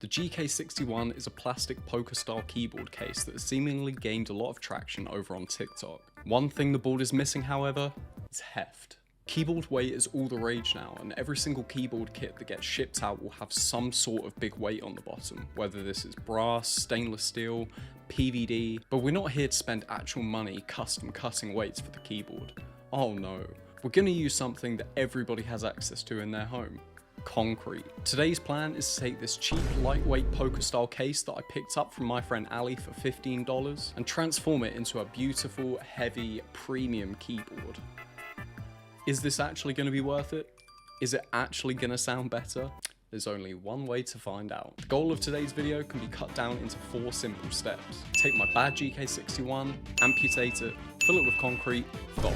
The GK61 is a plastic poker-style keyboard case that has seemingly gained a lot of traction over on TikTok. One thing the board is missing, however, is heft. Keyboard weight is all the rage now, and every single keyboard kit that gets shipped out will have some sort of big weight on the bottom, whether this is brass, stainless steel, PVD, but we're not here to spend actual money custom cutting weights for the keyboard. Oh no, we're going to use something that everybody has access to in their home. Concrete. Today's plan is to take this cheap, lightweight poker style case that I picked up from my friend Ali for $15 and transform it into a beautiful, heavy, premium keyboard. Is this actually going to be worth it? Is it actually going to sound better? There's only one way to find out. The goal of today's video can be cut down into 4 simple steps. Take my bad GK61, amputate it, fill it with concrete, dock.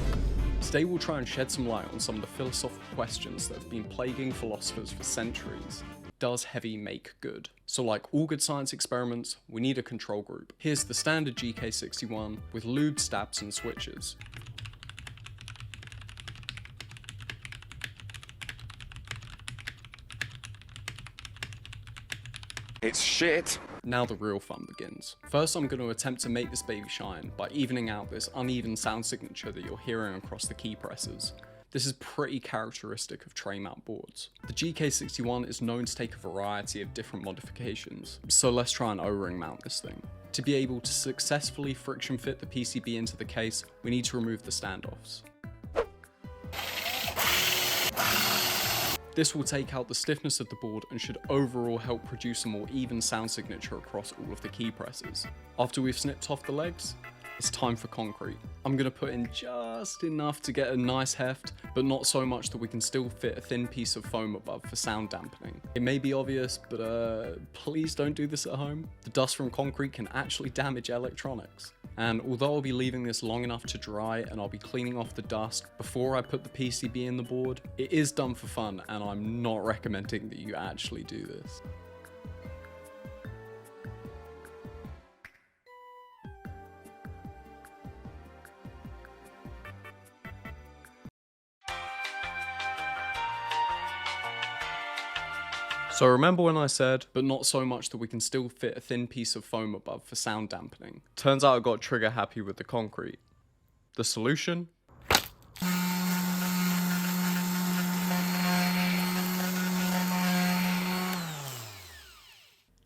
Today we'll try and shed some light on some of the philosophical questions that have been plaguing philosophers for centuries. Does heavy make good? So like all good science experiments, we need a control group. Here's the standard GK61 with lubed stabs and switches. It's shit. Now the real fun begins. First, I'm going to attempt to make this baby shine by evening out this uneven sound signature that you're hearing across the key presses. This is pretty characteristic of tray mount boards. The GK61 is known to take a variety of different modifications, so let's try and O-ring mount this thing. To be able to successfully friction fit the PCB into the case, we need to remove the standoffs. This will take out the stiffness of the board and should overall help produce a more even sound signature across all of the key presses. After we've snipped off the legs, it's time for concrete. I'm going to put in just enough to get a nice heft, but not so much that we can still fit a thin piece of foam above for sound dampening. It may be obvious, but please don't do this at home. The dust from concrete can actually damage electronics. And although I'll be leaving this long enough to dry and I'll be cleaning off the dust before I put the PCB in the board, it is done for fun and I'm not recommending that you actually do this. So remember when I said, but not so much that we can still fit a thin piece of foam above for sound dampening. Turns out I got trigger happy with the concrete. The solution?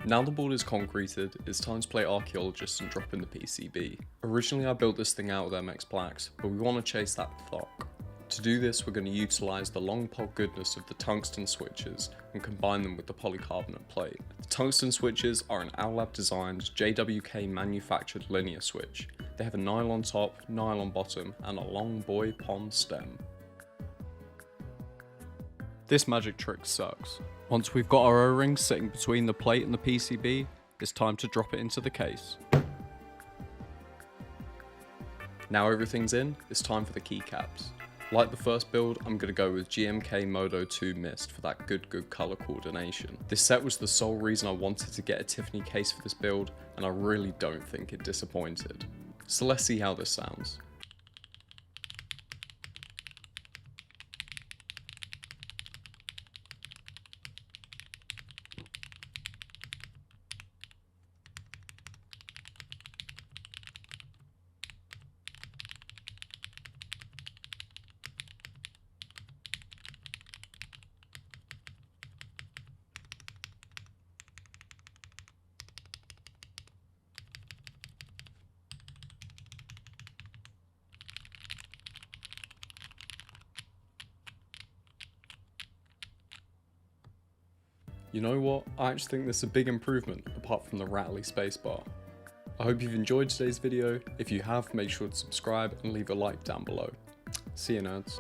Now the board is concreted, it's time to play archaeologist and drop in the PCB. Originally I built this thing out with MX Blacks, but we want to chase that thock. To do this, we're going to utilise the long pole goodness of the tungsten switches and combine them with the polycarbonate plate. The tungsten switches are an Owlab designed JWK manufactured linear switch. They have a nylon top, nylon bottom and a long boy pond stem. This magic trick sucks. Once we've got our O-rings sitting between the plate and the PCB, it's time to drop it into the case. Now everything's in, it's time for the keycaps. Like the first build, I'm going to go with GMK Modo 2 Mist for that good colour coordination. This set was the sole reason I wanted to get a Tiffany case for this build, and I really don't think it disappointed. So let's see how this sounds. You know what, I actually think this is a big improvement apart from the rattly spacebar. I hope you've enjoyed today's video. If you have, make sure to subscribe and leave a like down below. See you nerds.